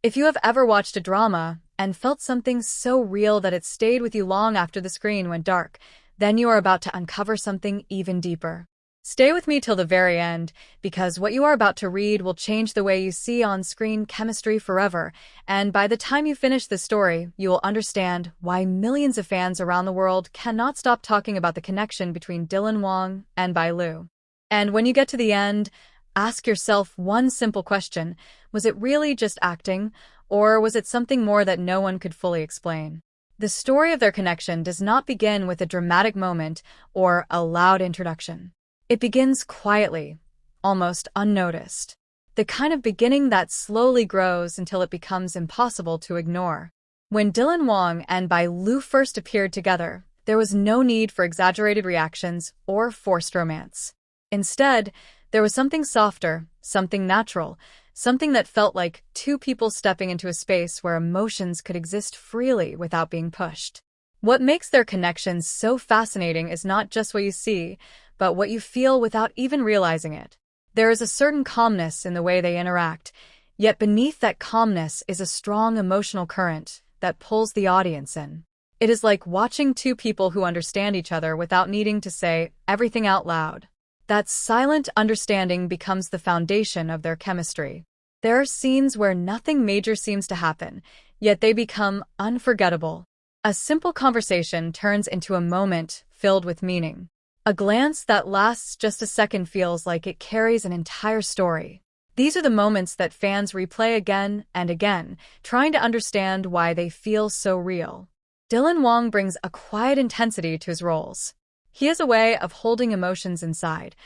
If you have ever watched a drama and felt something so real that it stayed with you long after the screen went dark, then you are about to uncover something even deeper. Stay with me till the very end, because what you are about to read will change the way you see on-screen chemistry forever, and by the time you finish the story, you will understand why millions of fans around the world cannot stop talking about the connection between Dylan Wang and Bai Lu. And when you get to the end, ask yourself one simple question: was it really just acting, or was it something more that no one could fully explain? The story of their connection does not begin with a dramatic moment or a loud introduction. It begins quietly, almost unnoticed. The kind of beginning that slowly grows until it becomes impossible to ignore. When Dylan Wang and Bai Lu first appeared together, there was no need for exaggerated reactions or forced romance. Instead, there was something softer, something natural, something that felt like two people stepping into a space where emotions could exist freely without being pushed. What makes their connection so fascinating is not just what you see, but what you feel without even realizing it. There is a certain calmness in the way they interact, yet beneath that calmness is a strong emotional current that pulls the audience in. It is like watching two people who understand each other without needing to say everything out loud. That silent understanding becomes the foundation of their chemistry. There are scenes where nothing major seems to happen, yet they become unforgettable. A simple conversation turns into a moment filled with meaning. A glance that lasts just a second feels like it carries an entire story. These are the moments that fans replay again and again, trying to understand why they feel so real. Dylan Wang brings a quiet intensity to his roles. He has a way of holding emotions inside,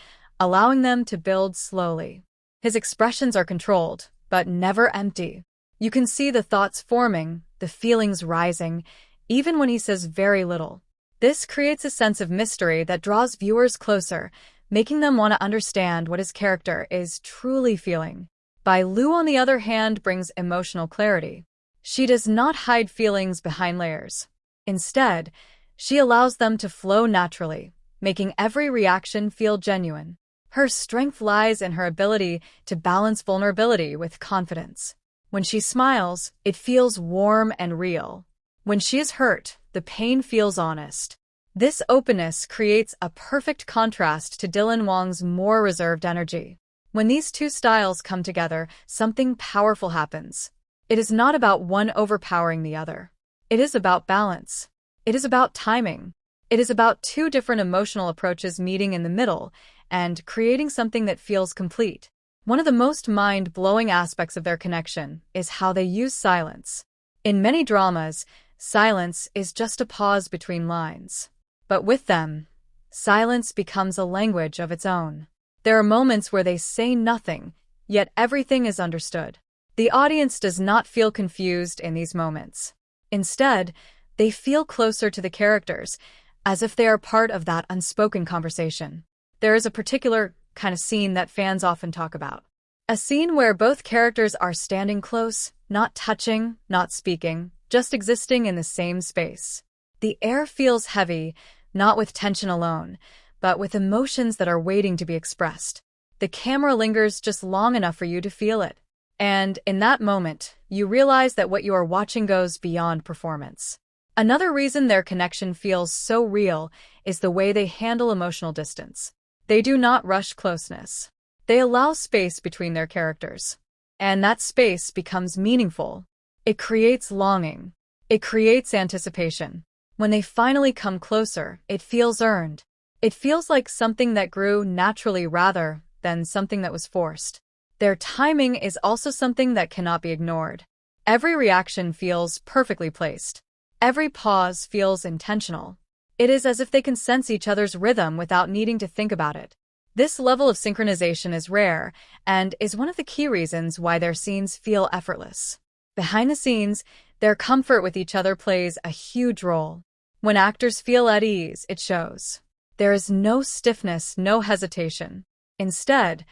allowing them to build slowly. His expressions are controlled, but never empty. You can see the thoughts forming, the feelings rising, even when he says very little. This creates a sense of mystery that draws viewers closer, making them want to understand what his character is truly feeling. Bai Lu, on the other hand, brings emotional clarity. She does not hide feelings behind layers. Instead, she allows them to flow naturally, making every reaction feel genuine. Her strength lies in her ability to balance vulnerability with confidence. When she smiles, it feels warm and real. When she is hurt, the pain feels honest. This openness creates a perfect contrast to Dylan Wang's more reserved energy. When these two styles come together, something powerful happens. It is not about one overpowering the other. It is about balance. It is about timing. It is about two different emotional approaches meeting in the middle and creating something that feels complete. One of the most mind-blowing aspects of their connection is how they use silence. In many dramas, silence is just a pause between lines. But with them, silence becomes a language of its own. There are moments where they say nothing, yet everything is understood. The audience does not feel confused in these moments. Instead, they feel closer to the characters, as if they are part of that unspoken conversation. There is a particular kind of scene that fans often talk about. A scene where both characters are standing close, not touching, not speaking, just existing in the same space. The air feels heavy, not with tension alone, but with emotions that are waiting to be expressed. The camera lingers just long enough for you to feel it. And in that moment, you realize that what you are watching goes beyond performance. Another reason their connection feels so real is the way they handle emotional distance. They do not rush closeness. They allow space between their characters. And that space becomes meaningful. It creates longing. It creates anticipation. When they finally come closer, it feels earned. It feels like something that grew naturally rather than something that was forced. Their timing is also something that cannot be ignored. Every reaction feels perfectly placed. Every pause feels intentional. It is as if they can sense each other's rhythm without needing to think about it. This level of synchronization is rare and is one of the key reasons why their scenes feel effortless. Behind the scenes, their comfort with each other plays a huge role. When actors feel at ease, it shows. There is no stiffness, no hesitation. Instead,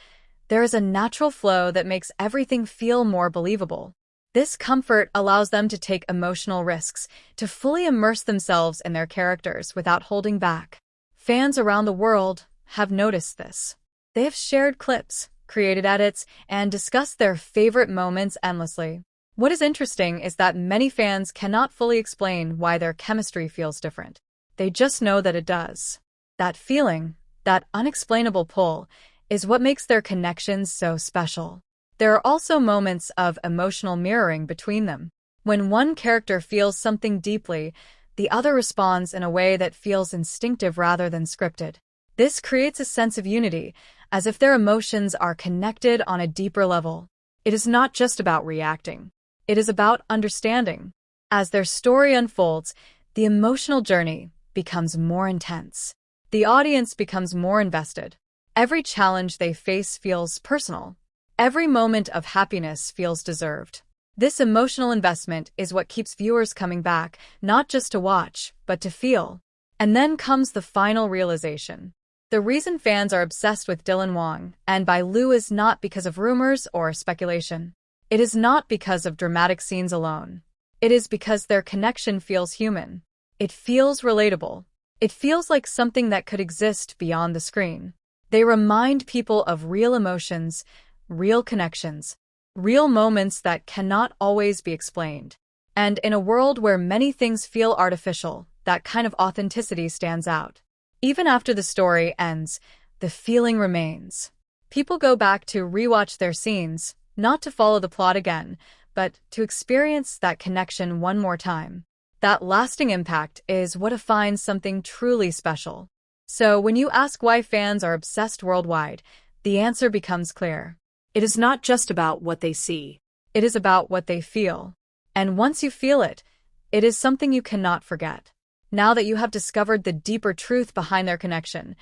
there is a natural flow that makes everything feel more believable. This comfort allows them to take emotional risks, to fully immerse themselves in their characters without holding back. Fans around the world have noticed this. They have shared clips, created edits, and discussed their favorite moments endlessly. What is interesting is that many fans cannot fully explain why their chemistry feels different. They just know that it does. That feeling, that unexplainable pull, is what makes their connections so special. There are also moments of emotional mirroring between them. When one character feels something deeply, the other responds in a way that feels instinctive rather than scripted. This creates a sense of unity, as if their emotions are connected on a deeper level. It is not just about reacting. It is about understanding. As their story unfolds, the emotional journey becomes more intense. The audience becomes more invested. Every challenge they face feels personal. Every moment of happiness feels deserved. This emotional investment is what keeps viewers coming back, not just to watch, but to feel. And then comes the final realization. The reason fans are obsessed with Dylan Wang and Bai Lu is not because of rumors or speculation. It is not because of dramatic scenes alone. It is because their connection feels human. It feels relatable. It feels like something that could exist beyond the screen. They remind people of real emotions, real connections, real moments that cannot always be explained. And in a world where many things feel artificial, that kind of authenticity stands out. Even after the story ends, the feeling remains. People go back to rewatch their scenes, not to follow the plot again, but to experience that connection one more time. That lasting impact is what defines something truly special. So when you ask why fans are obsessed worldwide, the answer becomes clear. It is not just about what they see. It is about what they feel. And once you feel it, it is something you cannot forget. Now that you have discovered the deeper truth behind their connection,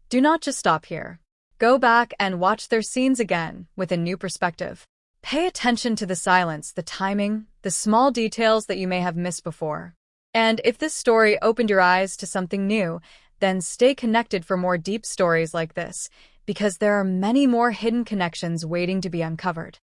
do not just stop here. Go back and watch their scenes again with a new perspective. Pay attention to the silence, the timing, the small details that you may have missed before. And if this story opened your eyes to something new, then stay connected for more deep stories like this, because there are many more hidden connections waiting to be uncovered.